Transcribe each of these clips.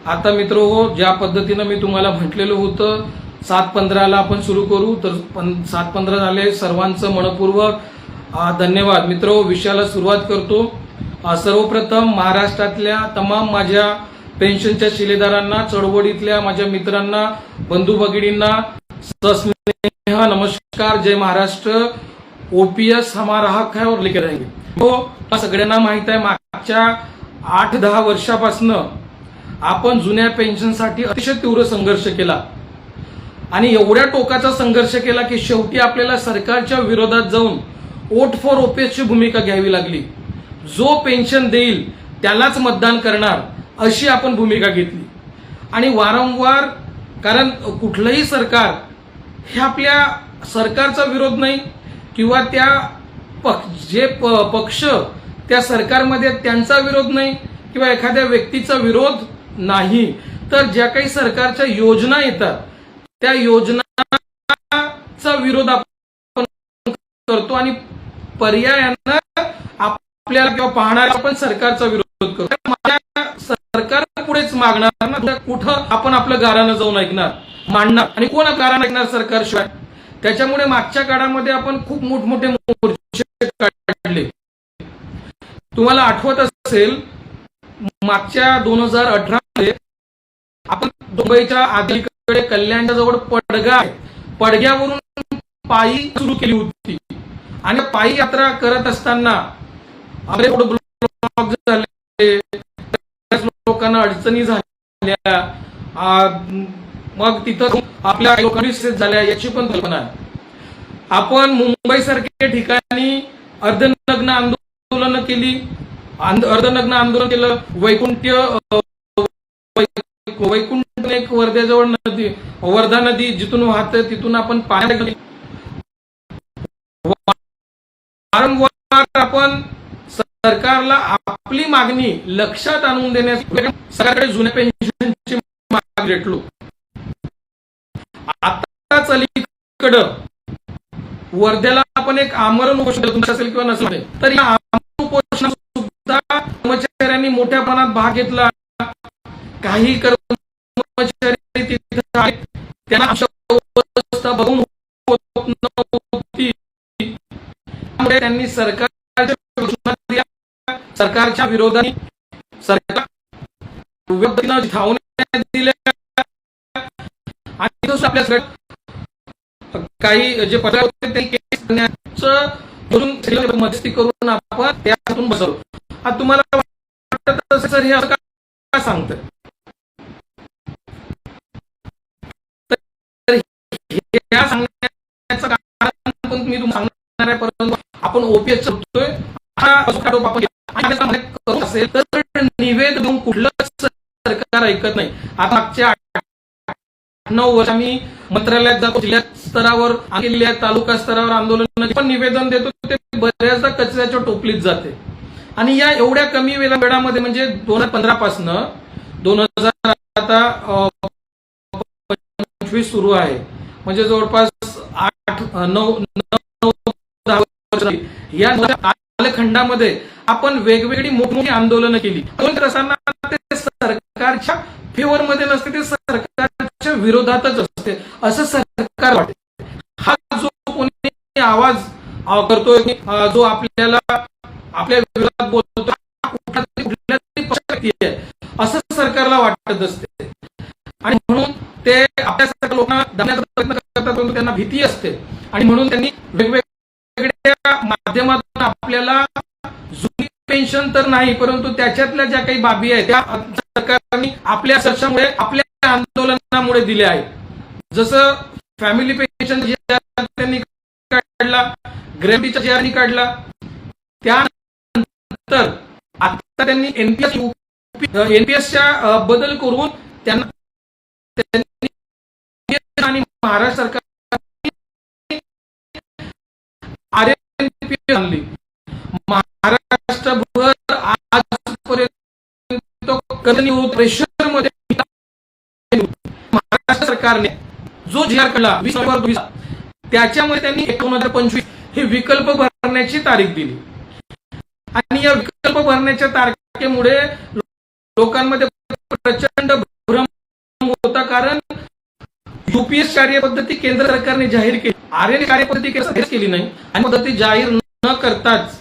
आता मित्रहो, ज्या पद्धतीनं मी तुम्हाला म्हटलेलं होतं 7:15 आपण सुरू करू, तर 7:15 झाले. सर्वांचं मनपूर्वक धन्यवाद. मित्रहो, विषयाला सुरुवात करतो. सर्वप्रथम महाराष्ट्रातल्या तमाम माझ्या पेन्शनच्या शिलेदारांना, चळवळीतल्या माझ्या मित्रांना, बंधू भगिनींना सस्नेह नमस्कार. जय महाराष्ट्र. ओपीएस हमारा हक है और लेके रहेंगे. हो, सगळ्यांना माहित आहे, मागच्या 8-10 वर्षापासून आपण जुन्या पेन्शनसाठी अतिशय तीव्र संघर्ष केला आणि एवढ्या टोकाचा संघर्ष केला की शेवटी आपल्याला सरकारच्या विरोधात जाऊन वोट फॉर ओपीएसची भूमिका घ्यावी लागली. जो पेन्शन देईल त्यालाच मतदान करणार अशी आपण भूमिका घेतली. आणि वारंवार, कारण कुठलंही सरकार हे आपल्या सरकारचा विरोध नाही किंवा त्या जे पक्ष त्या सरकारमध्ये त्यांचा विरोध नाही किंवा एखाद्या व्यक्तीचा विरोध नाही, तर ज्या काही सरकारच्या योजना येतात त्या योजनाचा विरोध आपण करतो आणि पर्यायानं आपल्याला किंवा पाहणाऱ्या आपण सरकारचा विरोध करतो. सरकार पुढेच मागणार ना, कुठं आपण आपलं गारानं जाऊन ऐकणार, मांडणार, आणि कोण गारानं ऐकणार सरकारशिवाय. त्याच्यामुळे मागच्या काळामध्ये आपण खूप मोठमोठे मोर्चे काढले. तुम्हाला आठवत असेल, मागच्या 2018 मध्ये आपण मुंबईच्या आदलीकडे कल्याणच्या जवळ पडग्यावरून पायी सुरू केली होती आणि पायी यात्रा करत असताना ब्लॉक झाले, लोकांना अडचणी झाल्या, मग तिथं आपल्या लोकांनी झाल्या याची पण कल्पना आहे. आपण मुंबई सारख्या ठिकाणी अर्धनग्न आंदोलन केली, अर्धनग्न आंदोलन केलं. वैकुंठ एक वर्ध्याजवळ नदी, वर्धा नदी जिथून वाहते तिथून आपण पाण्यात गेली. वारंवार आपण सरकारला आपली मागणी लक्षात आणून देण्यासाठी सरकारकडे जुन्या पेन्शनची मागणी रेटलो. आता अलीकडं वर्ध्याला आपण एक आमरण उपोषण असेल किंवा नसेल, तर या आमरण उपोषणात सुद्धा कर्मचाऱ्यांनी मोठ्या प्रमाणात भाग घेतला. काही कर्मचारी तिथे आहेत, त्यांना अशा अवस्था बघून होत नव्हती, त्यामुळे त्यांनी सरकारच्या विरोधाने सरकार धावण्यात दिल्या आणि आपल्या काही जे पत्र होते ते केस करण्याचं मध्यस्थी करून आपण त्यातून बसवलो. आता तुम्हाला वाटत असेल सर हे असं का सांगतं, तर हे सांगण्याचं कारण पण मी तुम्हाला सांगणार आहे, परंतु आपण ओपीएस करतोय करू असेल तर निवेदन देऊन कुठलंच सरकार ऐकत नाही. आता मागच्या 8-9 वर्ष आम्ही मंत्रालयात जातो, जिल्हा स्तरावर, तालुका स्तरावर आंदोलन पण निवेदन देतो, ते बऱ्याचदा कचऱ्याच्या टोपलीत जाते. आणि या एवढ्या कमी वेळामध्ये म्हणजे 2015 पासून 2000 आता 25 सुरू आहे, म्हणजे जवळपास 8-9-10 वर्ष या कालखंडामध्ये आपण वेगवेगळी मोठमोठी आंदोलनं केली. ते सरकारच्या फेवर मध्ये नसते, ते सरकारच्या विरोधातच असते असं सरकार वाटते. हा जो कोणी आवाज करतोय, जो आपल्याला आपल्या विरोधात बोलतो, असं सरकारला वाटत असते आणि म्हणून ते आपल्या लोकांना दाबण्याचा प्रयत्न करतात, परंतु त्यांना भीती असते आणि म्हणून त्यांनी वेगवेगळ्या माध्यमातून आपल्याला जुनी पेन्शन तर नाही, परंतु त्याच्यातल्या ज्या काही बाबी आहेत त्या सरकारने आपल्या चर्चामुळे, आपल्या आंदोलनामुळे दिल्या आहेत. जसं फॅमिली पेन्शन त्यांनी काढला, ग्रॅव्हिटीचा जे काढला, त्यानंतर आता त्यांनी एनपीएसच्या बदल करून त्यांना आणि महाराष्ट्र सरकार आरएनपीएस आणली. महाराष्ट्रभर आजपर्यंत प्रेशर मध्ये महाराष्ट्र सरकारने जो जी आर काढला 20 नोव्हेंबर 2020, त्याच्यामध्ये त्यांनी 2025 ही विकल्प भरण्याची तारीख दिली आणि या विकल्प भरण्याच्या तारखेमुळे लोकांमध्ये प्रचंड UPS कार्यपद्धती केंद्र सरकारने जाहीर केली, RN कार्यपद्धती जाहीर केली नाही आणि पद्धती जाहीर न करताच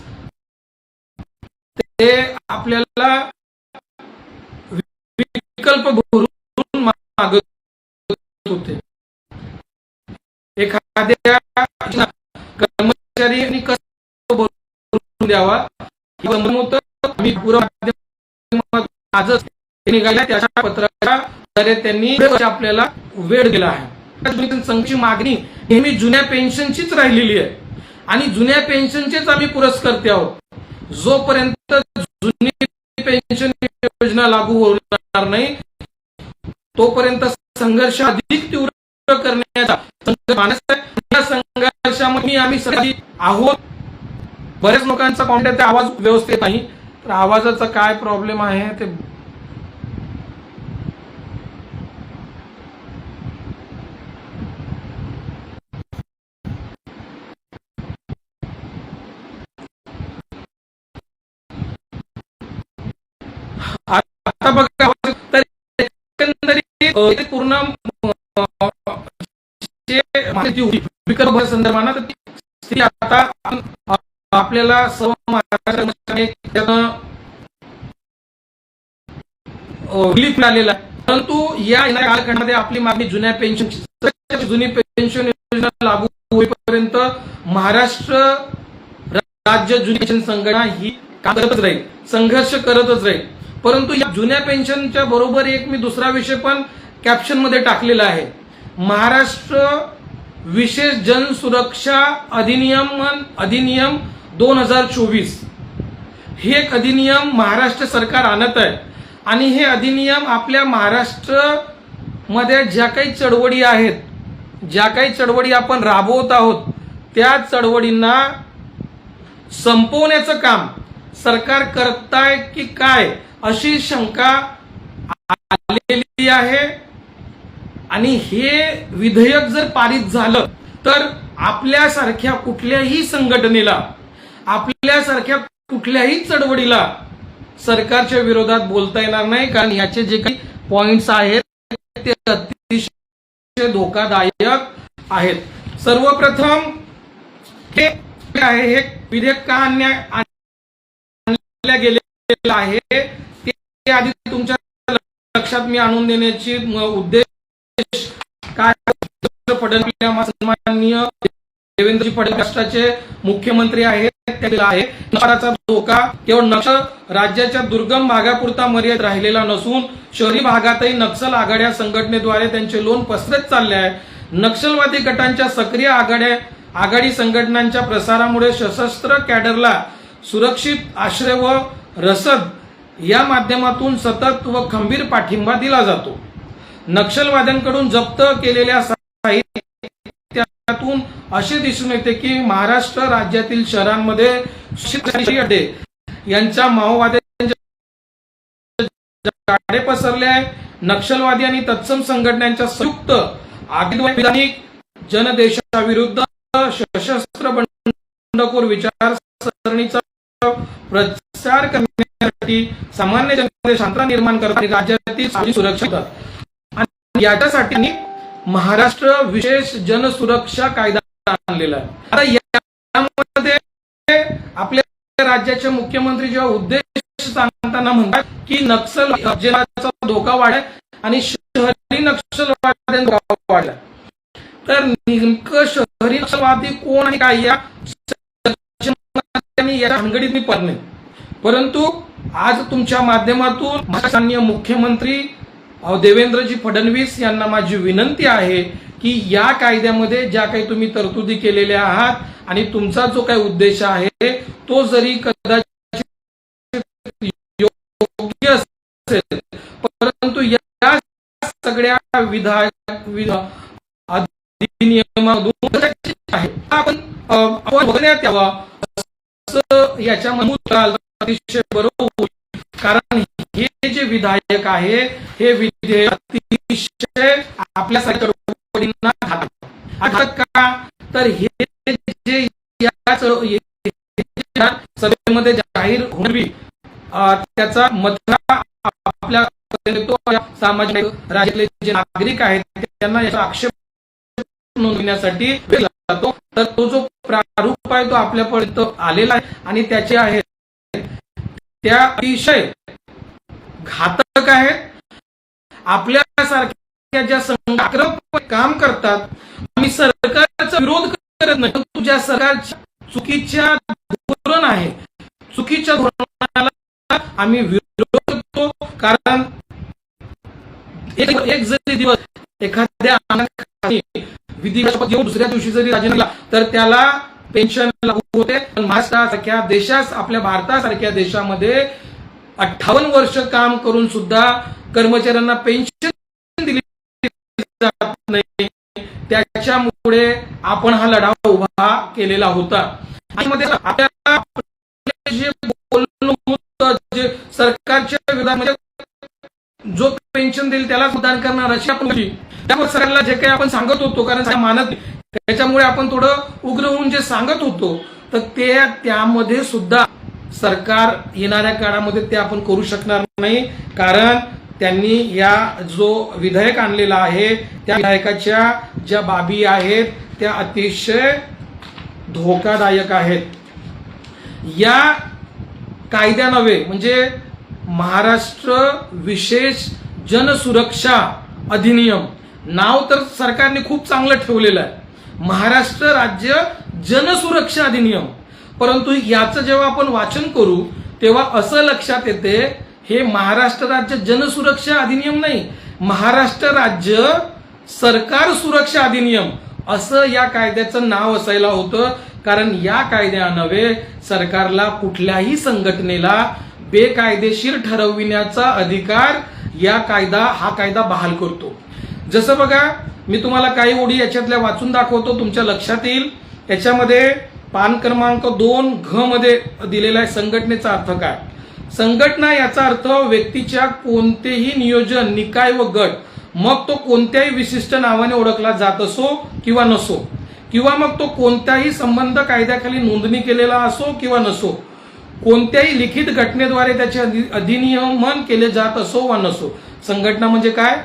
ते आपल्याला विकल्प भरून मागत होते. एखाद्या कर्मचारी भरून द्यावा मी पुरा आजच निघाल्या त्याच्या पत्राच्या द्वारे त्यांनी आपल्याला वेळ दिला आहे. संघची मागणी नेहमी जुन्या पेन्शनचीच राहिलेली आहे आणि जुन्या पेन्शनचेच आम्ही पुरस्कर्ते आहोत. जोपर्यंत जुनी पेन्शन योजना लागू होणार नाही तोपर्यंत संघर्ष अधिक तीव्र करण्याचा संघर्षामध्ये आम्ही सगळे आहोत. बऱ्याच लोकांचा कॉन्टॅक्ट आवाज व्यवस्थित नाही, तर आवाजाचा काय प्रॉब्लेम आहे ते आता बघा. तर एकंदरीत पूर्ण विकल्प संदर्भात स्त्री आता आपल्याला सर्व महाराष्ट्रामध्ये रिलीफ मिळालेला आहे. परंतु या कालखंडामध्ये आपली मागणी जुनी पेन्शन योजना लागू होईपर्यंत महाराष्ट्र राज्य जुनी पेन्शन संघटना ही काम करतच राहील, संघर्ष करतच राहील. परंतु या जुन्या पेन्शनच्या बरोबर एक मी दुसरा विषय पण कॅप्शन मध्ये टाकलेला आहे. महाराष्ट्र विशेष जन सुरक्षा अधिनियम 2024 हे एक अधिनियम महाराष्ट्र सरकार आणत आहे आणि हे अधिनियम आपल्या महाराष्ट्र मध्ये ज्या काही चळवळी आहेत, ज्या काही चळवळी आपण राबवत आहोत त्या चळवळींना संपवण्याचं काम सरकार करताय की काय अशी शंका आलेली आहे. आणि हे विधेयक जर पारित झालं तर आपल्यासारख्या कुठल्याही संघटनेला, आपल्यासारख्या कुठल्याही चळवळीला सरकारच्या विरोधात बोलता येणार नाही, कारण याचे जे काही पॉइंट्स आहेत ते अतिशय धोकादायक आहेत. सर्वप्रथम हे आहे, हे विधेयक का आणल्या गेलेलं आहे ते आधी तुमच्या लक्षात मी आणून देण्याची उद्देश काय. सन्माननीय देवेंद्रजी फडणवीस राष्ट्राचे मुख्यमंत्री आहेत, त्याला आहे नक्षलाचा धोका केवळ नक्षल राज्याच्या दुर्गम भागापुरता मर्यादित राहिलेला नसून शहरी भागातही नक्षल आघाड्या संघटनेद्वारे त्यांचे लोण पसरत चालले आहे. नक्षलवादी गटांच्या सक्रिय आघाडी संघटनांच्या प्रसारामुळे सशस्त्र कॅडरला सुरक्षित आश्रय व रसद या माध्यमातून सतत व खंबीर पाठिंबा दिला जातो. नक्षलवाद्यांकडून जप्त केलेल्या साहित्यातून असे दिसून येते की महाराष्ट्र राज्यातील शहरांमध्ये अड्डे यांच्या माओवाद्यांचे जाळे पसरले आहे. नक्षलवादी आणि तत्सम संघटनांच्या संयुक्त आगीद्वारे जनदेशाविरुद्ध सशस्त्र बंडखोर विचारसरणीचा प्रचार करण्यासाठी सामान्य जनतेमध्ये शांतता निर्माण करणारी राज्यातील सुरक्षा आणि याच्यासाठी महाराष्ट्र विशेष जनसुरक्षा कायदा आणलेला आहे. आता यामध्ये आपल्या राज्याचे मुख्यमंत्री जेव्हा उद्देश सांगताना म्हणतात की नक्षल धोका वाढलाय आणि शहरी नक्षलवाद्यांचा धोका वाढलाय, तर नेमकं शहरी नक्षलवादी कोण आणि काय या भानगडीत मी पडत नाही. परंतु आज तुमच्या माध्यमातून माननीय मुख्यमंत्री देवेंद्रजी फडणवीस यांना माझी विनंती आहे की या कायद्यामध्ये ज्या काही तुम्ही तरतुदी केलेल्या आहात आणि तुमचा जो काही उद्देश आहे तो जरी कदाचित योग्य असेल, परंतु या सगळ्या अधिनियमातून आपण बघण्यात यावा असं याच्यामध्ये अतिशय बरोबर होईल. कारण हे जे विधायक आहे हे विधेयक अतिशय आपल्यासाठी चळवळींना घातक का, तर हे जे या सभेमध्ये जाहीर होणारी त्याचा मथळा आपल्या सामाजिक राज्यातले जे नागरिक आहेत त्यांना याचा आक्षेप नोंदवण्यासाठी जातो, तर तो जो प्रारूप आहे तो आपल्यापर्यंत आलेला आहे आणि त्याचे आहे त्या अतिशय घातक आहेत. आपल्यासारख्या ज्या संघात काम करतात, आम्ही सरकारचा विरोध करत नाही, परंतु ज्या सरकारच्या चुकीच्या धोरण आहे, चुकीच्या धोरणाला आम्ही विरोध करतो. कारण एक जरी दिवस एखाद्या विधी येऊन दुसऱ्या दिवशी जरी राजीनामा दिला तर त्याला पेन्शन लागू होते. पण महाराष्ट्रासारख्या देशात, आपल्या भारतासारख्या देशामध्ये 58 वर्ष काम करून सुद्धा कर्मचाऱ्यांना पेन्शन दिली जात नाही. त्याच्यामुळे आपण हा लढा उभा केलेला होता. आणि आपल्याला जे बोलणं होतं, जे सरकारच्या विरोधामध्ये जो पेन्शन देईल त्यालाच मतदान करणार अशी आपण त्यामुळे सरकारला जे काही आपण सांगत होतो, कारण मानत त्याच्यामुळे आपण थोडं उग्र होऊन जे सांगत होतो, तर ते त्यामध्ये सुद्धा सरकार येणाऱ्या काळामध्ये ते आपण करू शकणार नाही. कारण त्यांनी या जो विधेयक आणलेला आहे त्या विधेयकाच्या ज्या बाबी आहेत त्या अतिशय धोकादायक आहेत. या कायद्यानव्हे म्हणजे महाराष्ट्र विशेष जनसुरक्षा अधिनियम, नाव तर सरकारने खूप चांगलं ठेवलेलं आहे, महाराष्ट्र राज्य जनसुरक्षा अधिनियम. परंतु याचं जेव्हा आपण वाचन करू तेव्हा असं लक्षात येते हे महाराष्ट्र राज्य जनसुरक्षा अधिनियम नाही, महाराष्ट्र राज्य सरकार सुरक्षा अधिनियम असं या कायद्याचं नाव असायला होतं. कारण या कायद्यानव्हे सरकारला कुठल्याही संघटनेला बेकायदेशीर ठरविण्याचा अधिकार हा कायदा बहाल करतो. जसं बघा, मी तुम्हाला काही ओळी याच्यातल्या वाचून दाखवतो, तुमच्या लक्षात येईल. याच्यामध्ये पान क्रमांक 2 घ मध्ये दिलेला आहे संघटनेचा अर्थ काय. संघटना याचा अर्थ व्यक्तीच्या कोणतेही नियोजन, निकाय व गट, मग तो कोणत्याही विशिष्ट नावाने ओळखला जात असो किंवा नसो, किंवा मग तो कोणत्याही संबंध कायद्याखाली नोंदणी केलेला असो किंवा नसो, कोणत्याही लिखित घटनेद्वारे त्याचे अधिनियमन केले जात असो वा नसो. संघटना म्हणजे काय?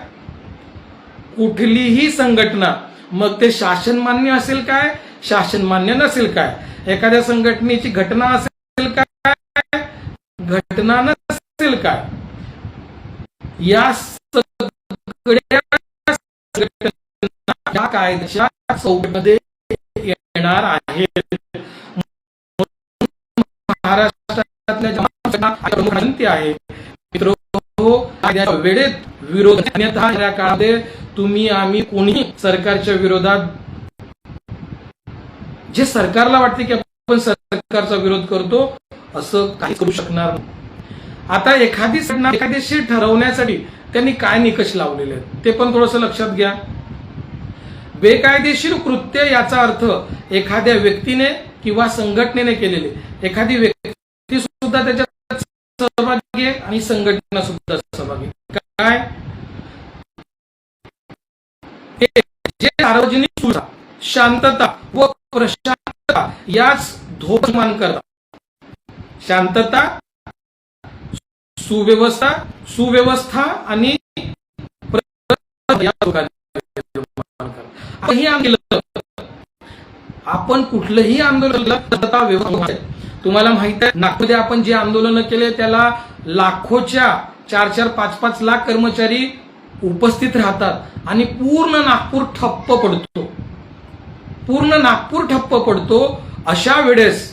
कुठलीही संघटना, मग ते शासनमान्य असेल काय, शासनमान्य नसेल काय, एखाद्या संघटनेची घटना असेल काय, घटना नसेल काय, या सगळ्या या कायद्याच्या चौकटीमध्ये येणार आहेत. महाराष्ट्रातल्या विनंती आहे मित्रांनो, कायद्याच्या वेळेत विरोध अन्यथा या काळामध्ये तुम्ही आम्ही कोणी सरकारच्या विरोधात, जे सरकारला वाटते की आपण सरकारचा विरोध करतो, असं काही करू शकणार नाही. आता एखादी घटना बेकायदेशीर ठरवण्यासाठी त्यांनी काय निकष लावलेले आहेत ते पण थोडंसं लक्षात घ्या. बेकायदेशीर कृत्य याचा अर्थ एखाद्या व्यक्तीने किंवा संघटनेने केलेले, एखादी व्यक्ती सुद्धा त्याच्यात सहभागी आहे आणि संघटना सुद्धा सहभागी. काय? जे सार्वजनिक सुरक्षा, शांतता व प्रशांतता यास धोका निर्माण करतात. शांतता, सुव्यवस्था आणि आपण कुठलंही आंदोलन, तुम्हाला माहित आहे नागपूरमध्ये आपण जे आंदोलन केले त्याला लाखोच्या 4-4, 5-5 लाख कर्मचारी उपस्थित राहतात आणि पूर्ण नागपूर ठप्प पडतो, पूर्ण नागपूर ठप्प पडतो. अशा वेळेस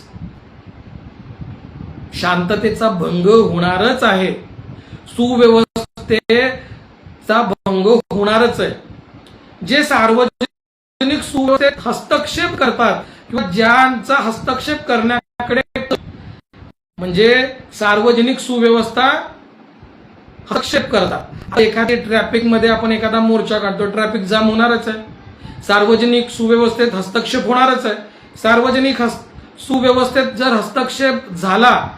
शांततेचा भंग होणारच आहे, सुव्यवस्थेचा भंग होणारच आहे. जे सार्वजनिक सुव्यवस्थेत हस्तक्षेप करतात किंवा ज्यांचा हस्तक्षेप करण्याकडे म्हणजे सार्वजनिक सुव्यवस्था हस्तक्षेप करतात. एखादी ट्रॅफिक मध्ये आपण एखादा मोर्चा काढतो, ट्रॅफिक जाम होणारच आहे, सार्वजनिक सुव्यवस्थेत हस्तक्षेप होणारच आहे. सार्वजनिक सुव्यवस्थेत जर हस्तक्षेप झाला,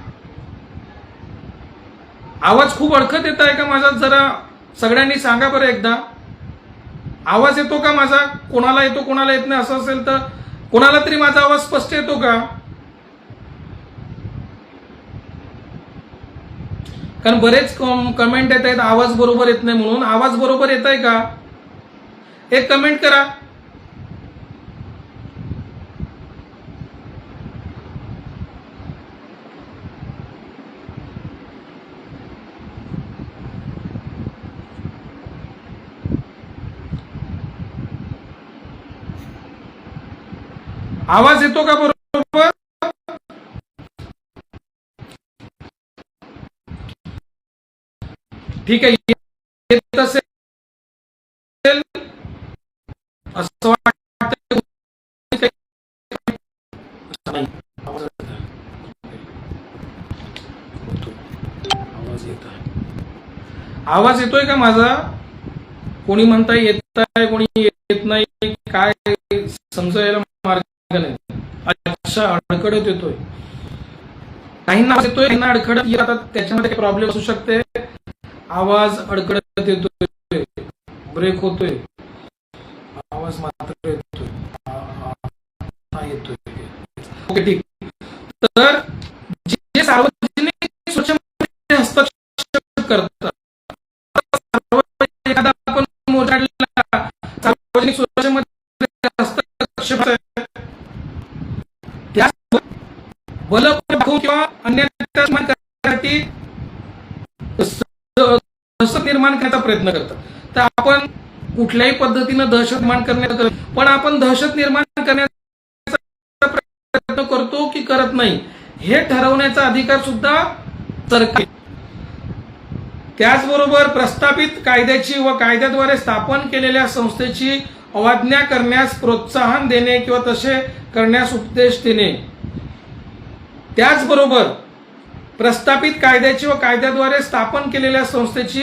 आवाज खूप अडखत येत आहे का माझा? जरा सगळ्यांनी सांगा बरं एकदा, आवाज येतो का माझा? कोणाला येतो कोणाला येत नाही असं असेल तर कोणाला तरी माझा आवाज स्पष्ट येतो का? कारण बरेच कमेंट येत आहेत आवाज बरोबर येत नाही म्हणून. आवाज बरोबर येत आहे का? एक कमेंट करा. आवाज येतो का बरोबर? ठीक आहे, येत असेल असं वाटतं. आवाज येतोय का माझा? कोणी म्हणता येत आहे, कोणी येत नाही, काय समजायला मार्ग नाही. अच्छा, अडखडत येतोय, काहींना आवाज येतोय, काहींना अडखडत येत. आता त्याच्यामध्ये प्रॉब्लेम असू शकते. आवाज अडखडत येतोय, ब्रेक होतोय, आवाज मात्र येतोय. ओके, ठीक. तर जे सार्वजनिक सुरक्षेमध्ये हस्तक्षेप करतात, एखादा आपण मोर्चा काढला, सार्वजनिक सुरक्षेमध्ये हस्तक्षेप बलप्रयोग किंवा अन्य करण्यासाठी दहशत निर्माण करण्याचा प्रयत्न करतात. तर आपण कुठल्याही पद्धतीनं दहशत निर्माण करण्याचा, पण आपण दहशत निर्माण करण्याचा प्रयत्न करतो की करत नाही हे ठरवण्याचा अधिकार सुद्धा सरकार. त्याचबरोबर प्रस्थापित कायद्याची व कायद्याद्वारे स्थापन केलेल्या संस्थेची अवज्ञा करण्यास प्रोत्साहन देणे किंवा तसे करण्यास उपदेश देणे. त्याचबरोबर प्रस्थापित कायद्याची व कायद्याद्वारे स्थापन केलेल्या संस्थेची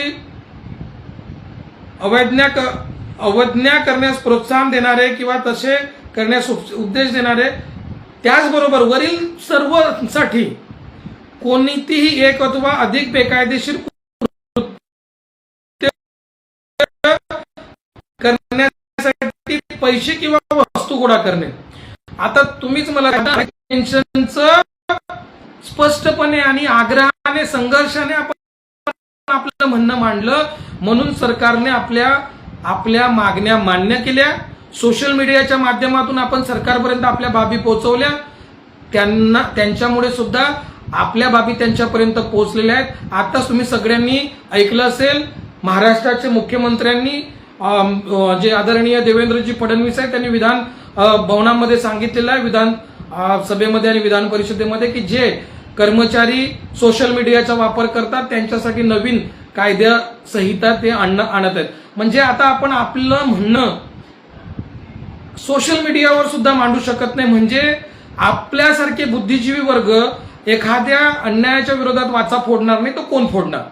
अवज्ञा करण्यास प्रोत्साहन देणारे किंवा तसे करण्यास उपदेश देणारे. त्याचबरोबर वरील सर्वांसाठी कोणतीही एक अथवा अधिक बेकायदेशीर करण्यासाठी पैसे किंवा वस्तू गोळा करणे. आता तुम्हीच मला पेन्शनचं स्पष्टपणे आणि आग्रहाने संघर्षाने आपण आपलं म्हणणं मांडलं, म्हणून सरकारने आपल्या मागण्या मान्य केल्या. सोशल मीडियाच्या माध्यमातून आपण सरकारपर्यंत आपल्या बाबी पोहोचवल्या. त्यांच्यामुळे सुद्धा आपल्या बाबी त्यांच्यापर्यंत पोहोचलेल्या आहेत. आताच तुम्ही सगळ्यांनी ऐकलं असेल, महाराष्ट्राचे मुख्यमंत्र्यांनी जे आदरणीय देवेंद्रजी फडणवीस आहेत त्यांनी विधान भवनामध्ये सांगितलेलं आहे, विधान सभेमध्ये आणि विधान परिषदेमध्ये, की जे कर्मचारी सोशल मीडियाचा वापर करतात त्यांच्यासाठी नवीन कायदा संहिता ते आणत आहेत. म्हणजे आता आपण आपलं म्हणणं सोशल मीडियावर सुद्धा मांडू शकत नाही. म्हणजे आपल्यासारखे बुद्धिजीवी वर्ग एखाद्या अन्यायाच्या विरोधात वाचा फोडणार नाही, तो कोण फोडणार?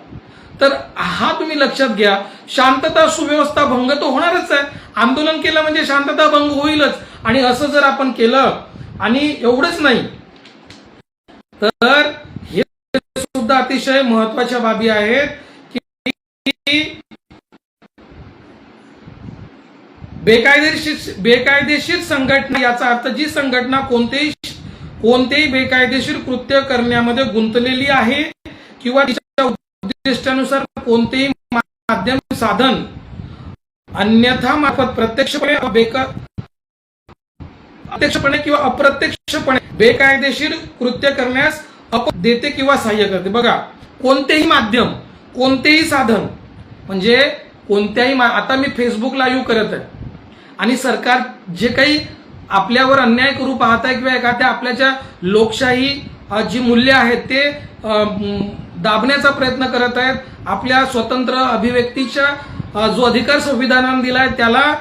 तर हा तुम्ही लक्षात घ्या. शांतता सुव्यवस्था भंग तर होणारच आहे. आंदोलन केलं म्हणजे शांतता भंग होईलच. आणि असं जर आपण केलं, आणि एवढंच नाही तर हे सुद्धा अतिशय महत्वाच्या बाबी आहेत की बेकायदेशीर संघटना, याचा अर्थ जी संघटना कोणतेही बेकायदेशीर कृत्य करण्यामध्ये गुंतलेली आहे किंवा तिच्या उद्दिष्टानुसार कोणतेही माध्यम साधन अन्यथा मार्फत प्रत्यक्षपणे किंवा अप्रत्यक्षपणे बेकायदेशीर कृत्य करण्यास देते किंवा सहाय्य करते. बघा, कोणतेही माध्यम, कोणतेही साधन, म्हणजे कोणत्याही आता मी फेसबुक लाईव्ह करत आहे आणि सरकार जे काही आपल्यावर अन्याय करू पाहत आहे किंवा एखाद्या आपल्या ज्या लोकशाही जी मूल्य आहेत ते दाबण्याचा प्रयत्न करत आहेत, आपल्या स्वतंत्र अभिव्यक्तीचा जो अधिकार संविधानाने दिला आहे त्याला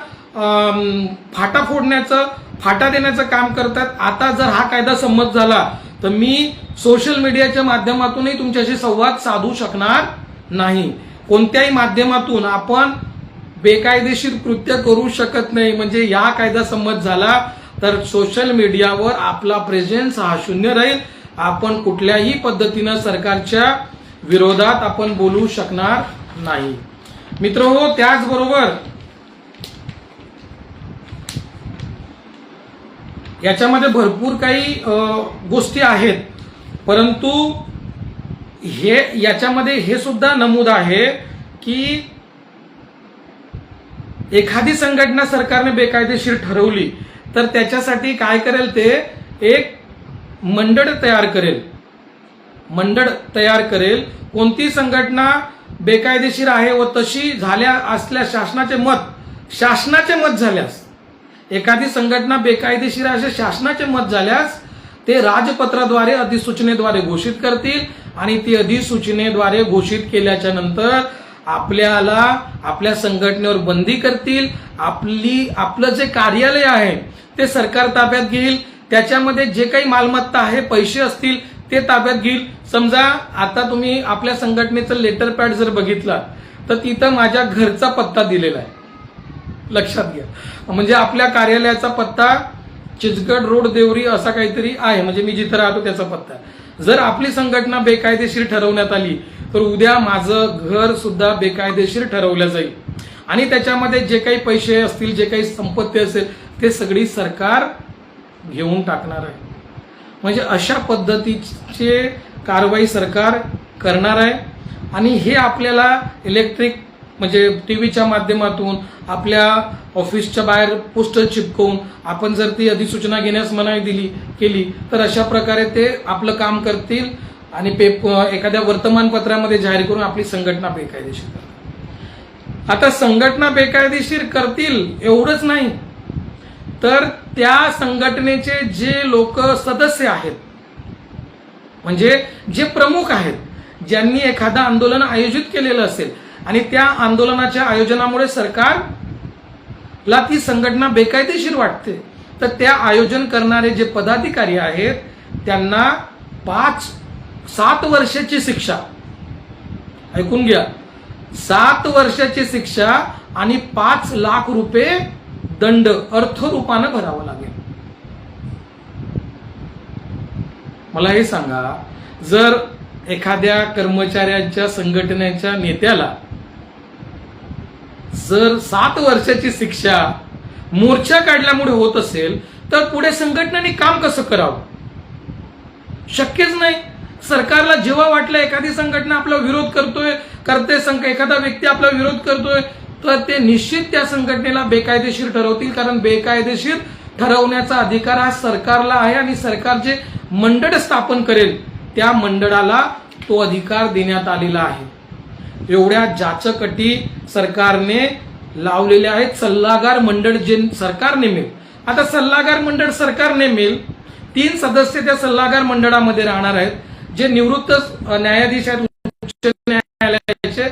फाटा देण्याचं काम करतात. आता जर हा कायदा संमत झाला तर मी सोशल मीडियाच्या माध्यमातूनही तुमच्याशी संवाद साधू शकणार नाही. कोणत्याही माध्यमातून आपण बेकायदेशीर कृत्य करू शकत नाही. म्हणजे या कायदा संमत झाला तर सोशल मीडियावर आपला प्रेझेन्स हा शून्य राहील. आपण कुठल्याही पद्धतीनं सरकारच्या विरोधात आपण बोलू शकणार नाही. मित्रहो, त्याचबरोबर याच्यामध्ये भरपूर काही गोष्टी आहेत, परंतु याच्यामध्ये हे सुद्धा नमूद आहे की एखादी संघटना सरकारने बेकायदेशीर ठरवली तर त्याच्यासाठी काय करेल, ते एक मंडळ तयार करेल. कोणती संघटना बेकायदेशीर आहे व तशी झाल्या असल्यास शासनाचे मत झाल्यास एखादी संघटना बेकायदेशीर असे शासनाचे मत झाल्यास ते राजपत्राद्वारे अधिसूचनेद्वारे घोषित करतील आणि ती अधिसूचनेद्वारे घोषित केल्याच्या नंतर आपल्याला आपल्या संघटनेवर बंदी करतील. आपलं जे कार्यालय आहे ते सरकार ताब्यात घेईल. त्याच्यामध्ये जे काही मालमत्ता आहे, पैसे असतील ते ताब्यात घेईल. समजा आता तुम्ही आपल्या संघटनेचं लेटर पॅड जर बघितला तर तिथं माझ्या घरचा पत्ता दिलेला आहे, लक्षात घ्या. म्हणजे आपल्या कार्यालयाचा पत्ता चिचगड रोड देवरी असा काहीतरी आहे, म्हणजे मी जिथं राहतो त्याचा पत्ता. जर आपली संघटना बेकायदेशीर ठरवण्यात आली तर उद्या माझं घर सुद्धा बेकायदेशीर ठरवलं जाईल आणि त्याच्यामध्ये जे काही पैसे असतील, जे काही संपत्ती असेल ते सगळी सरकार घेऊन टाकणार आहे. म्हणजे अशा पद्धतीचे कारवाई सरकार करणार आहे. आणि हे आपल्याला इलेक्ट्रिक म्हणजे टीव्हीच्या माध्यमातून, आपल्या ऑफिसच्या बाहेर पोस्टर चिपकवून आपण जर ती अधिसूचना घेण्यास मनाई केली तर अशा प्रकारे ते आपलं काम करतील आणि एखाद्या वर्तमानपत्रामध्ये जाहीर करून आपली संघटना बेकायदेशीर करतील. आता संघटना बेकायदेशीर करतील एवढंच नाही तर त्या संघटनेचे जे लोक सदस्य आहेत, म्हणजे जे प्रमुख आहेत, ज्यांनी एखादं आंदोलन आयोजित केलेलं असेल आणि त्या आंदोलनाच्या आयोजनामुळे सरकारला ती संघटना बेकायदेशीर वाटते तर त्या आयोजन करणारे जे पदाधिकारी आहेत त्यांना 7 वर्षाची शिक्षा, ऐकून घ्या, 7 वर्षाची शिक्षा आणि 5 लाख रुपये दंड अर्थरूपानं भरावा लागेल. मला हे सांगा, जर एखाद्या कर्मचाऱ्यांच्या संघटनेच्या नेत्याला जर 7 वर्षाची शिक्षा मोर्चा काढल्यामुळे होत असेल तर पुढे संघटनेने काम कसं करावं? शक्यच नाही. सरकारला जेव्हा वाटलं एखादी संघटना आपला विरोध करते, एखादा व्यक्ती आपला विरोध करतोय तर ते निश्चित त्या संघटनेला बेकायदेशीर ठरवतील, कारण बेकायदेशीर ठरवण्याचा अधिकार हा सरकारला आहे आणि सरकार जे मंडळ स्थापन करेल त्या मंडळाला तो अधिकार देण्यात आलेला आहे. एवढ्या जाचक अटी सरकारने लावलेल्या आहेत. सल्लागार मंडळ जे सरकार नेमेल, आता सल्लागार मंडळ सरकार नेमेल, 3 सदस्य त्या सल्लागार मंडळामध्ये राहणार आहेत, जे निवृत्त न्यायाधीश आहेत उच्च न्यायालयाचे,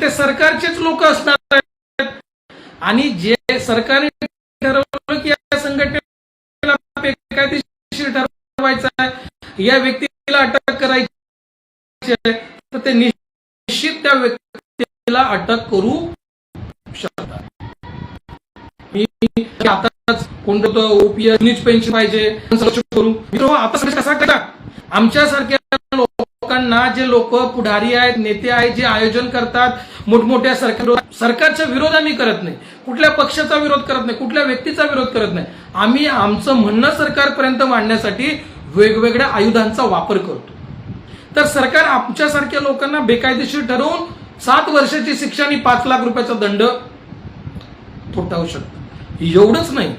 ते सरकारचेच लोक असणार आहेत. आणि जे सरकारने ठरवलं की या संघटनेला बेकायदेशीर ठरवायचं आहे, या व्यक्तीला अटक करायची आहे, तर ते निश्चित त्या व्यक्तीला अटक करू शकतात. आताच कोणतं ओपीएस पेन्शन पाहिजे करू आता कसा करा. आमच्यासारख्या लोकांना, जे लोक पुढारी आहेत, नेते आहेत, जे आयोजन करतात मोठमोठ्या सरकारचा विरोध आम्ही करत नाही, कुठल्या पक्षाचा विरोध करत नाही, कुठल्या व्यक्तीचा विरोध करत नाही. आम्ही आमचं म्हणणं सरकारपर्यंत मांडण्यासाठी वेगवेगळ्या आयुधांचा वापर करतो. तर सरकार आमच्यासारख्या लोकांना बेकायदेशीर ठरवून 7 वर्षाची शिक्षा आणि 5 लाख रुपयाचा दंड ठोठावू शकतं. एवढंच नाही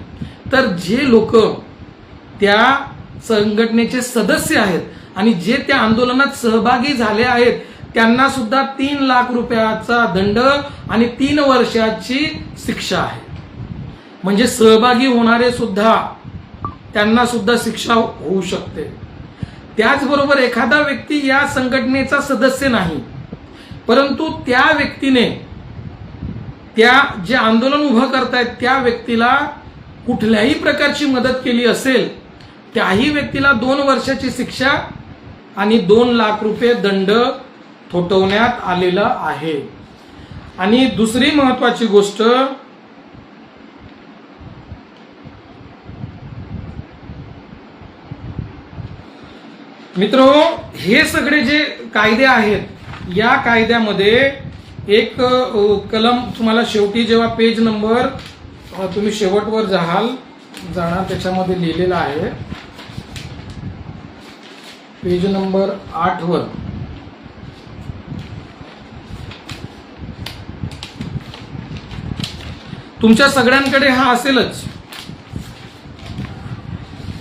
तर जे लोक त्या संघटनेचे सदस्य आहेत आणि जे त्या आंदोलनात सहभागी झाले आहेत त्यांना सुद्धा 3 लाख रुपयाचा दंड आणि 3 वर्षाची शिक्षा आहे. म्हणजे सहभागी होणारे सुद्धा, त्यांना सुद्धा शिक्षा होऊ शकते. त्याचबरोबर एखादा व्यक्ती या संघटनेचा सदस्य नाही, परंतु त्या व्यक्तीने त्या जे आंदोलन उभं करतायत त्या व्यक्तीला कुठल्याही प्रकारची मदत केली असेल, त्याही व्यक्तीला 2 वर्षाची शिक्षा आणि 2 लाख रुपये दंड ठोठवण्यात आलेला आहे. आणि दुसरी महत्वाची गोष्ट, मित्रो, हे सगळे जे कायदे आहेत या कायद्यामध्ये एक कलम तुम्हाला शेवटी जेव्हा पेज नंबर तुम्ही शेवटवर जाणार त्याच्यामध्ये लिहिलेला आहे, पेज नंबर 8 वर तुमच्या सगळ्यांकडे हा असेलच.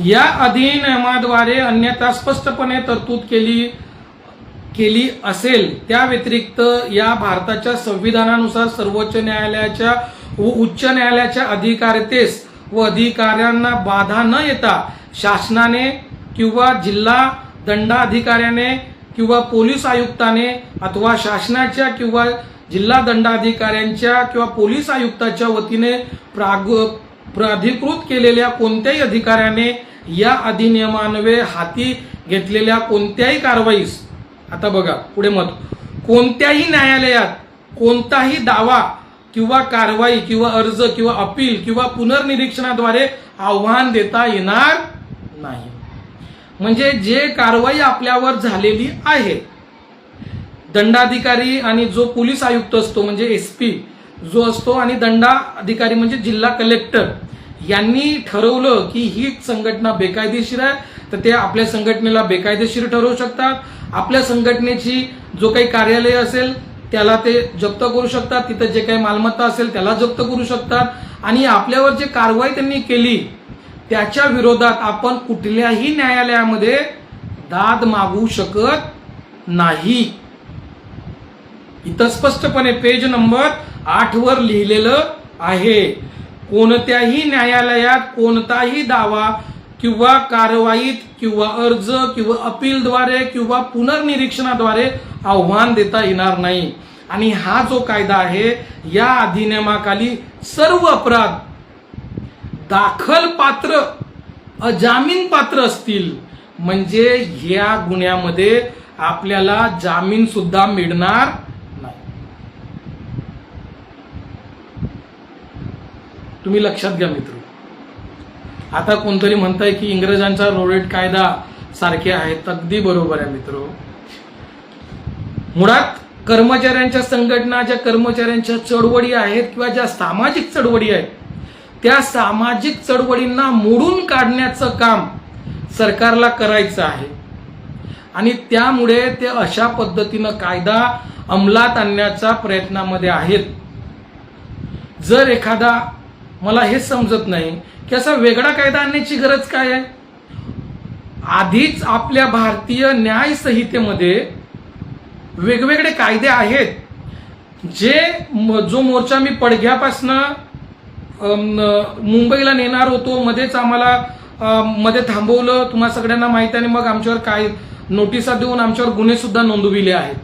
या अधिनियमाद्वारे अन्यथा स्पष्टपणे तरतूद केली असेल, त्या व्यतिरिक्त या भारताच्या संविधानानुसार सर्वोच्च न्यायालयाच्या व उच्च न्यायालयाच्या अधिकारितेस व अधिकाऱ्यांना बाधा न येता शासनाने किंवा जिल्हा दंडाधिकाऱ्याने किंवा पोलीस आयुक्ताने अथवा शासनाच्या किंवा जिल्हा दंडाधिकाऱ्यांच्या किंवा पोलीस आयुक्ताच्या वतीने प्राधिकृत केलेल्या कोणत्याही अधिकाऱ्याने या अधिनियमान्वये हाती घेतलेल्या कोणत्याही कारवाईस, आता बघा पुढे मत, कोणत्याही न्यायालयात कोणताही दावा किंवा कारवाई किंवा अर्ज किंवा अपील किंवा पुनर्निरीक्षणाद्वारे आव्हान देता येणार नाही. म्हणजे जे कारवाई आपल्यावर झालेली आहे, दंडाधिकारी आणि जो पोलीस आयुक्त असतो म्हणजे एसपी जो असतो आणि दंडाधिकारी म्हणजे जिल्हा कलेक्टर यांनी ठरवलं की ही संघटना बेकायदेशीर आहे तर ते आपल्या संघटनेला बेकायदेशीर ठरवू शकतात. आपल्या संघटनेची जो काही कार्यालय असेल त्याला ते जप्त करू शकतात, तिथं जे काही मालमत्ता असेल त्याला जप्त करू शकतात आणि आपल्यावर जे कारवाई त्यांनी केली त्याच्या विरोधात आपण कुठल्याही न्यायालयामध्ये दाद मागू शकत नाही. इथं स्पष्टपणे पेज नंबर 8 वर लिहिलेलं आहे, कोणत्याही न्यायालयात कोणताही दावा किंवा कारवाईत किंवा अर्ज किंवा अपीलद्वारे किंवा पुनर्निरीक्षणाद्वारे आव्हान देता येणार नाही. आणि हा जो कायदा आहे या अधिनियमाखाली सर्व अपराध दाखल पात्र अजामीन पात्र असतील, म्हणजे या गुन्ह्यामध्ये आपल्याला जामीन सुद्धा मिळणार नाही. तुम्ही लक्षात घ्या मित्र. आता कोणतरी म्हणताय की इंग्रजांचा रोलेट कायदा सारखे आहेत. अगदी बरोबर आहे मित्र. मुळात कर्मचाऱ्यांच्या संघटना, ज्या कर्मचाऱ्यांच्या चळवळी आहेत किंवा ज्या सामाजिक चळवळी आहेत त्या सामाजिक चळवळींना मोडून काढण्याचं काम सरकारला करायचं आहे आणि त्यामुळे ते अशा पद्धतीनं कायदा अंमलात आणण्याच्या प्रयत्नामध्ये आहेत. जर एखादा, मला हे समजत नाही की असा वेगळा कायदा आणण्याची गरज काय आहे. आधीच आपल्या भारतीय न्याय संहितेमध्ये वेगवेगळे कायदे आहेत. जो मोर्चा मी पडघ्यापासनं मुंबईला नेणार होतो, मध्येच आम्हाला मध्ये थांबवलं, तुम्हा सगळ्यांना माहिती आहे. आणि मग आमच्यावर काय नोटिसा देऊन आमच्यावर गुन्हे सुद्धा नोंदविले आहेत.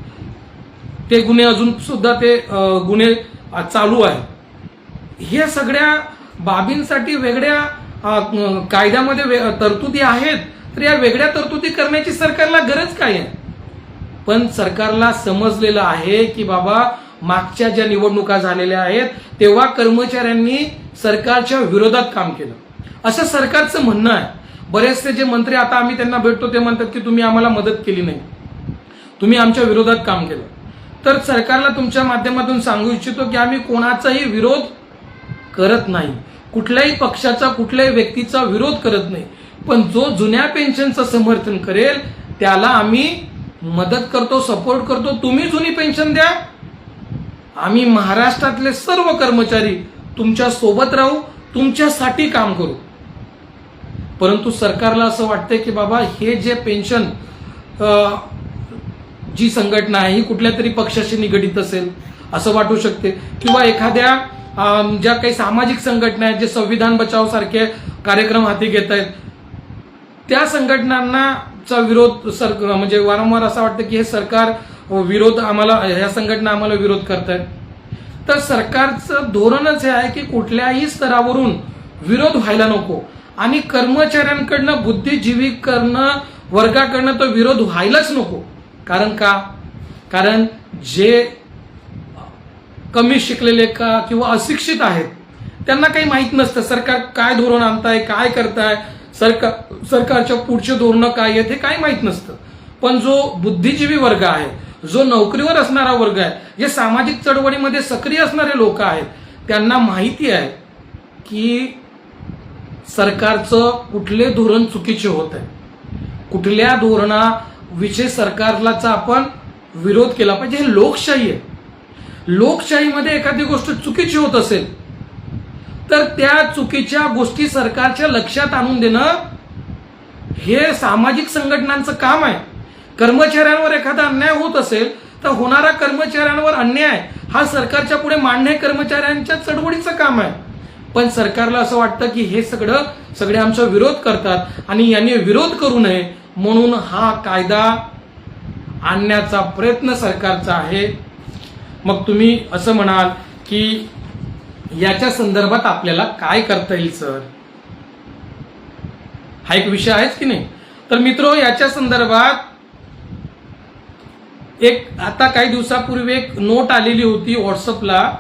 ते गुन्हे अजून सुद्धा ते गुन्हे चालू आहेत. हे सगळ्या बाबींसाठी वेगळ्या कायद्यामध्ये तरतुदी आहेत. तर या वेगळ्या तरतुदी करण्याची सरकारला गरज काय आहे. पण सरकारला समजलेलं आहे की बाबा मागच्या ज्या निवडणुका झालेल्या आहेत तेव्हा कर्मचाऱ्यांनी सरकारच्या विरोधात काम केलं असं सरकारचं म्हणणं आहे. बरेचसे जे मंत्री आता आम्ही त्यांना भेटतो ते म्हणतात की तुम्ही आम्हाला मदत केली नाही, तुम्ही आमच्या विरोधात काम केलं. तर सरकारला तुमच्या माध्यमातून सांगू इच्छितो की आम्ही कोणाचाही विरोध करत नाही, कुठल्याही पक्षाचा कुठल्याही व्यक्तीचा विरोध करत नाही. पण जो जुन्या पेन्शनचं समर्थन करेल त्याला आम्ही मदत करतो, सपोर्ट करतो. तुम्ही जुनी पेन्शन द्या, आम्ही महाराष्ट्रातले सर्व कर्मचारी तुमच्या सोबत राहू, तुमच्यासाठी काम करू. परंतु सरकारला असं वाटतंय की बाबा हे जे पेन्शन जी संघटना आहे ही कुठल्या तरी पक्षाशी निगडीत असेल असं वाटू शकते, किंवा एखाद्या ज्या काही सामाजिक संघटना आहेत जे संविधान बचाव सारखे कार्यक्रम हाती घेत आहेत त्या संघटनांचा विरोध म्हणजे वारंवार असं वाटतं की हे सरकार विरोध आम्हाला, ह्या संघटना आम्हाला विरोध करतायत. तर सरकारचं धोरणच हे आहे की कुठल्याही स्तरावरून विरोध व्हायला नको आणि कर्मचाऱ्यांकडनं, बुद्धिजीवीकडनं, वर्गाकडनं तो विरोध व्हायलाच नको. कारण का? कारण जे कमी शिकलेले का किंवा अशिक्षित आहेत त्यांना काही माहीत नसतं सरकार काय धोरण आणताय, काय करताय, सरकारच्या पुढचे धोरणं काय आहेत हे काही माहीत नसतं. पण जो बुद्धिजीवी वर्ग आहे, जो नोकरीवर असणारा वर्ग आहे, जे सामाजिक चळवळीमध्ये सक्रिय असणारे लोक आहेत त्यांना माहिती आहे की सरकारचं कुठले धोरण चुकीचे होत आहे, कुठल्या धोरणाविषयी सरकारलाचा आपण विरोध केला पाहिजे. हे लोकशाही आहे. लोकशाहीमध्ये एखादी गोष्ट चुकीची होत असेल तर त्या चुकीच्या गोष्टी सरकारच्या लक्षात आणून देणं हे सामाजिक संघटनांचं काम आहे. कर्मचाऱ्यांवर एखादा अन्याय होत असेल तर होणारा कर्मचाऱ्यांवर अन्याय हा सरकारच्या पुढे मांडणे कर्मचाऱ्यांच्या चळवळीचं काम आहे. पण सरकारला असं वाटतं की हे सगळे आमचा विरोध करतात आणि यांनी विरोध करू नये म्हणून हा कायदा आणण्याचा प्रयत्न सरकारचा आहे. मग तुम्ही असं म्हणाल की याच्या संदर्भात आपल्याला काय करता येईल सर, हा एक विषय आहेच की नाही. तर मित्रो, याच्या संदर्भात एक आता काही दिवसापूर्वी एक नोट आलेली होती व्हॉट्सअपला,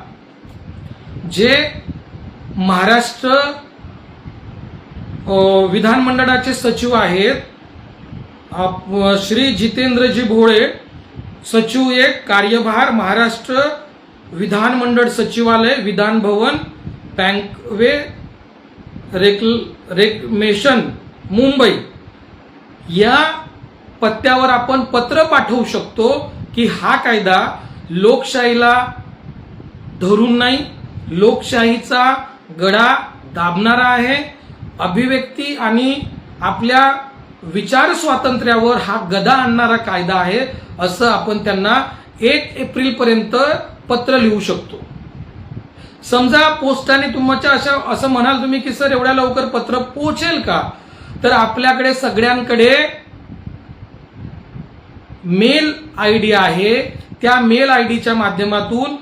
जे महाराष्ट्र विधानमंडळाचे सचिव आहेत श्री जितेंद्रजी भोळे, सचिव एक, कार्यभार महाराष्ट्र विधानमंडळ सचिवालय, विधान भवन, बँकवे रेक्लेमेशन, मुंबई, या पत्त्यावर आपण पत्र पाठवू शकतो की हा कायदा लोकशाहीला धरून नाही, लोकशाहीचा गडा दाबणारा आहे, अभिव्यक्ती आणि आपल्या विचार स्वातंत्र्यावर हा गदा आणणारा कायदा आहे, असं आपण त्यांना 1 एप्रिल पर्यंत पत्र लिहू शकतो. समजा पोस्टाने तुमच्या असं म्हणाल तुम्ही की सर एवढ्या लवकर पत्र पोहोचेल का, तर आपल्याकडे सगळ्यांकडे मेल आयडी आहे. त्या मेल आयडीच्या माध्यमातून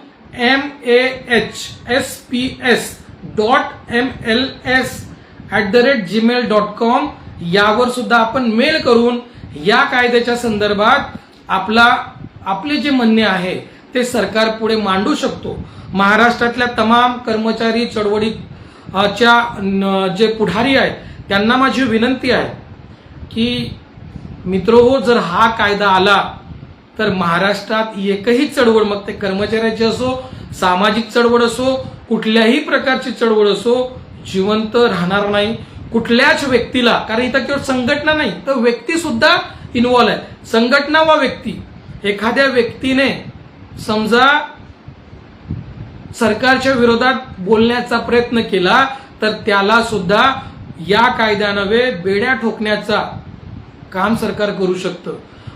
mahsps.mls@gmail.com यावर सुद्धा आपण मेल करून या कायद्याच्या संदर्भात आपले जे म्हणणे आहे ते सरकार पुढे मांडू शकतो. महाराष्ट्रातल्या तमाम कर्मचारी चळवळीच्या जे पुढारी आहेत त्यांना माझी विनंती आहे की मित्रहो, जर हा कायदा आला तर महाराष्ट्रात एकही चळवळ, मग ते कर्मचाऱ्याची असो, सामाजिक चळवळ असो, कुठल्याही प्रकारची चळवळ असो, जिवंत राहणार नाही. कुठल्याच व्यक्तीला, कारण इथं केवळ संघटना नाही तर व्यक्ती सुद्धा इन्व्हॉल्व आहे. संघटना वा व्यक्ती, एखाद्या व्यक्तीने समजा सरकारच्या विरोधात बोलण्याचा प्रयत्न केला तर त्याला सुद्धा या कायद्यानवे बेड्या ठोकण्याचा काम सरकार करू शकतं.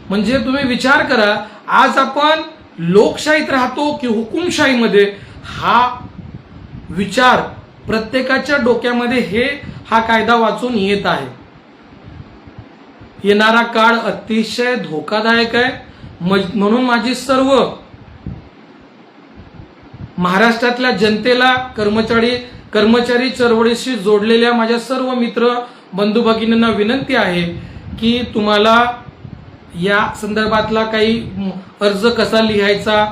म्हणजे तुम्ही विचार करा, आज आपण लोकशाहीत राहतो की हुकुमशाहीमध्ये, हा विचार प्रत्येकाच्या डोक्यामध्ये हा कायदा वाचून येत आहे. येणारा काळ अतिशय धोकादायक आहे. म्हणून माझी सर्व महाराष्ट्रातल्या जनतेला, कर्मचारी चळवळीशी जोडलेल्या माझ्या सर्व मित्र बंधू भगिनींना विनंती आहे की तुम्हाला या संदर्भातला काही अर्ज कसा लिहायचा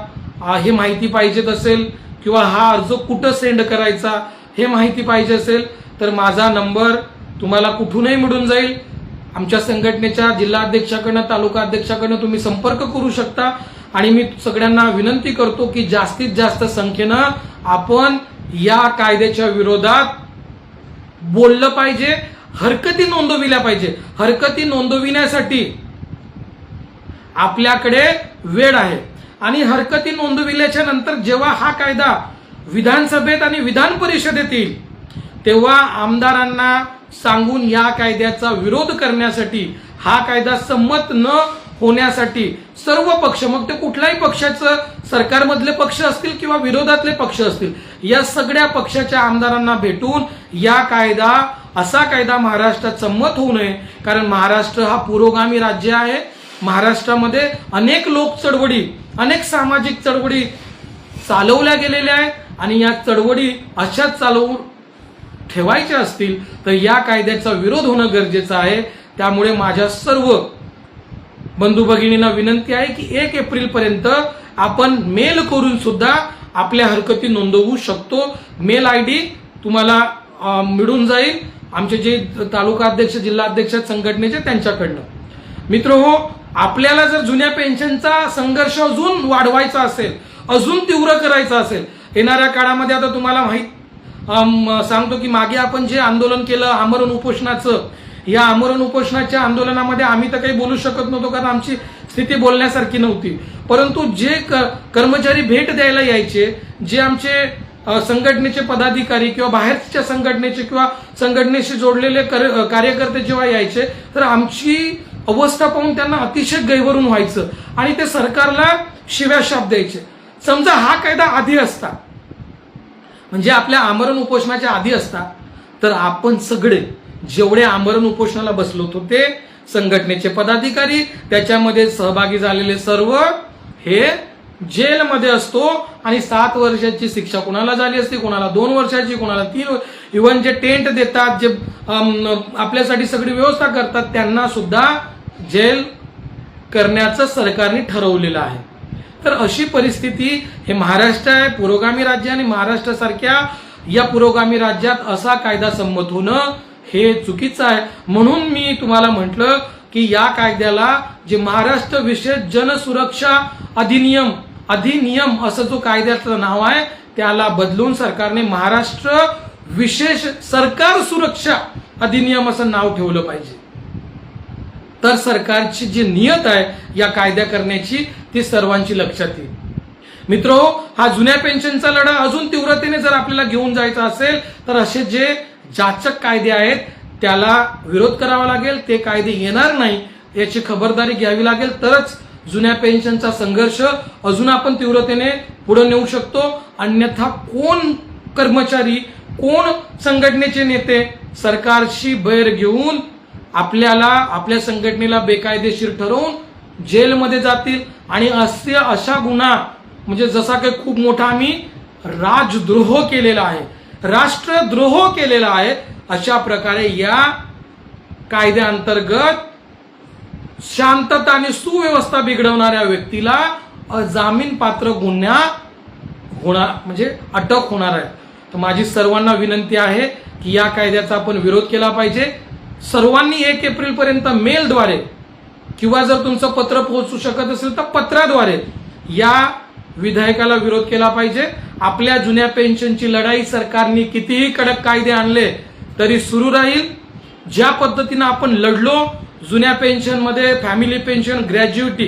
हे माहिती पाहिजेत असेल किंवा हा अर्ज कुठं सेंड करायचा हे माहिती पाहिजे असेल तर माझा नंबर तुम्हाला कुठूनही मिळून जाईल. आमच्या संघटनेच्या जिल्हाध्यक्षाकडनं, तालुका अध्यक्षाकडनं तुम्ही संपर्क करू शकता. आणि मी सगळ्यांना विनंती करतो की जास्तीत जास्त संख्येनं आपण या कायद्याच्या विरोधात बोललं पाहिजे, हरकती नोंदविल्या पाहिजे. हरकती नोंदविण्यासाठी आपल्याकडे वेळ आहे आणि हरकती नोंदविल्याच्या नंतर जेव्हा हा कायदा विधानसभेत आणि विधान परिषदेत येईल तेव्हा आमदारांना सांगून या कायद्याचा विरोध करण्यासाठी, हा कायदा संमत न होण्यासाठी सर्व पक्ष, मग ते कुठल्याही पक्षाचं, सरकारमधले पक्ष असतील किंवा विरोधातले पक्ष असतील, या सगळ्या पक्षाच्या आमदारांना भेटून असा कायदा महाराष्ट्रात संमत होऊ नये. कारण महाराष्ट्र हा पुरोगामी राज्य आहे. महाराष्ट्रामध्ये अनेक लोक चळवळी, अनेक सामाजिक चळवळी चालवल्या गेलेल्या आहेत आणि या चळवळी अशाच चालवून ठेवायच्या असतील तर या कायद्याचा विरोध होणं गरजेचं आहे. त्यामुळे माझ्या सर्व बंधू भगिनींना विनंती आहे की 1 एप्रिल पर्यंत आपण मेल करून सुद्धा आपल्या हरकती नोंदवू शकतो. मेल आयडी तुम्हाला मिळून जाईल आमचे जे तालुका अध्यक्ष, जिल्हा अध्यक्ष संघटनेचे त्यांच्याकडनं. मित्रहो, आपल्याला जर जुन्या पेन्शनचा संघर्ष अजून वाढवायचा असेल, अजून तीव्र करायचा असेल, येणाऱ्या काळामध्ये आता तुम्हाला सांगतो की मागे आपण जे आंदोलन केलं आमरण उपोषणाचं, या आमरण उपोषणाच्या आंदोलनामध्ये आम्ही तर काही बोलू शकत नव्हतो कारण आमची स्थिती बोलण्यासारखी नव्हती. परंतु जे कर्मचारी भेट द्यायला यायचे, जे आमचे संघटनेचे पदाधिकारी किंवा बाहेरच्या संघटनेचे किंवा संघटनेशी जोडलेले कार्यकर्ते जेव्हा यायचे तर आमची अवस्था पाहून त्यांना अतिशय गैरवरून व्हायचं आणि ते सरकारला शिव्या शाप द्यायचे. समजा हा कायदा आधी असता, म्हणजे आपल्या आमरण उपोषणाच्या आधी असता, तर आपण सगळे जेवढे आमरण उपोषणाला बसलो होतो ते संघटनेचे पदाधिकारी, त्याच्यामध्ये सहभागी झालेले सर्व हे जेलमध्ये असतो आणि 7 वर्षाची शिक्षा कोणाला झाली असती, कोणाला 2 वर्षाची, कोणाला 3. इव्हन जे टेंट देतात, जे आपल्यासाठी सगळी व्यवस्था करतात, त्यांना सुद्धा जेल करण्याचं सरकारने ठरवलेलं आहे. तर अशी परिस्थिती हे महाराष्ट्र आहे, पुरोगामी राज्य, आणि महाराष्ट्रासारख्या या पुरोगामी राज्यात असा कायदा संमत होणं हे चुकीचं आहे. म्हणून मी तुम्हाला म्हटलं की या कायद्याला जे महाराष्ट्र विशेष जनसुरक्षा अधिनियम असं जो कायद्याचं नाव आहे त्याला बदलून सरकारने महाराष्ट्र विशेष सरकार सुरक्षा अधिनियम असं नाव ठेवलं पाहिजे. तर सरकारची जी नियत आहे या कायद्या करण्याची ती सर्वांची लक्षात येईल. मित्रो, हा जुन्या पेन्शनचा लढा अजून तीव्रतेने जर आपल्याला घेऊन जायचा असेल तर असे जे जाचक कायदे आहेत त्याला विरोध करावा लागेल. ते कायदे येणार नाही याची खबरदारी घ्यावी लागेल, तरच जुन्या पेन्शनचा संघर्ष अजून आपण तीव्रतेने पुढे नेऊ शकतो. अन्यथा कोण कर्मचारी, कोण संघटनेचे नेते सरकारशी बैर घेऊन आपल्याला, आपल्या संघटनेला बेकायदेशीर ठरवून जेलमध्ये जातील. आणि अशा गुन्हा म्हणजे जसा काही खूप मोठा आम्ही राजद्रोह केलेला आहे, राष्ट्रद्रोह केलेला आहे, अशा प्रकारे या कायद्याअंतर्गत शांतता आणि सुव्यवस्था बिघडवणाऱ्या व्यक्तीला अजामीन पात्र गुन्हा होणार, म्हणजे अटक होणार आहे. तर माझी सर्वांना विनंती आहे की या कायद्याचा आपण विरोध केला पाहिजे. सर्वांनी 1 एप्रिल पर्यंत मेलद्वारे किंवा जर तुमचं पत्र पोहोचू शकत असेल तर पत्राद्वारे या विधेयकाला विरोध केला पाहिजे. आपल्या जुन्या पेन्शनची लढाई सरकारने कितीही कडक कायदे आणले तरी सुरू राहील. ज्या पद्धतीने आपण लढलो जुन्या पेन्शनमध्ये, फॅमिली पेन्शन, ग्रॅज्युइटी,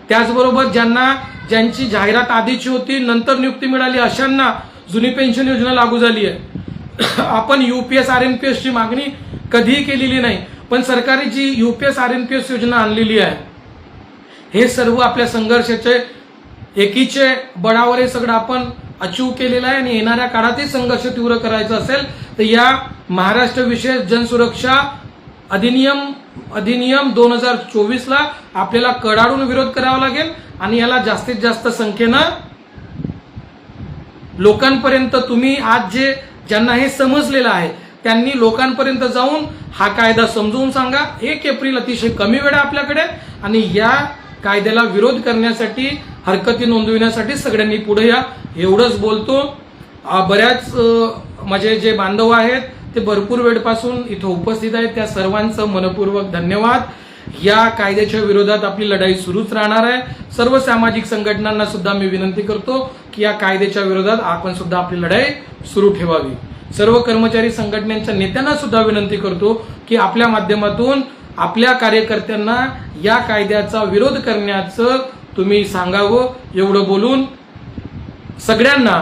त्याचबरोबर ज्यांची जाहिरात आधीची होती नंतर नियुक्ती मिळाली अशांना जुनी पेन्शन योजना लागू झाली आहे. आपण यूपीएस आरएनपीएस ची मागणी कधीही केलेली नाही, पण सरकारने जी यूपीएस आरएनपीएस योजना आणलेली आहे हे सर्व आपल्या संघर्षाचे एकीचे बळावर हे सगळं आपण अचीव केलेलं आहे. आणि येणाऱ्या काळातही संघर्ष तीव्र करायचा असेल तर या महाराष्ट्र विशेष जनसुरक्षा अधिनियम 2024 ला आपल्याला कडाडून विरोध करावा लागेल आणि याला जास्तीत जास्त संख्येनं लोकांपर्यंत, तुम्ही आज ज्यांना हे समजलेलं आहे त्यांनी लोकांपर्यंत जाऊन हा कायदा समजून सांगा. 1 एप्रिल अतिशय कमी वेळ आहे आपल्याकडे आणि या कायद्याला विरोध करण्यासाठी, हरकती नोंदविण्यासाठी सगळ्यांनी पुढे या, एवढंच बोलतो. बऱ्याच माझे जे बांधव आहेत ते भरपूर वेळपासून इथं उपस्थित आहेत, त्या सर्वांचं मनपूर्वक धन्यवाद. या कायद्याच्या विरोधात आपली लढाई सुरूच राहणार आहे. सर्व सामाजिक संघटनांना सुद्धा मी विनंती करतो की या कायद्याच्या विरोधात आपण सुद्धा आपली लढाई सुरू ठेवावी. सर्व कर्मचारी संघटनांच्या नेत्यांना सुद्धा विनंती करतो की आपल्या माध्यमातून आपल्या कार्यकर्त्यांना या कायद्याचा विरोध करण्याचं तुम्ही सांगावं. एवढं बोलून सगळ्यांना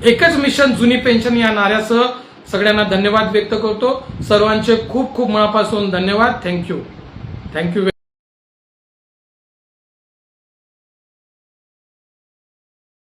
एकच मिशन जुनी पेन्शन या नाऱ्यासह सगळ्यांना धन्यवाद व्यक्त करतो. सर्वांचे खूप खूप मनापासून धन्यवाद. थँक्यू.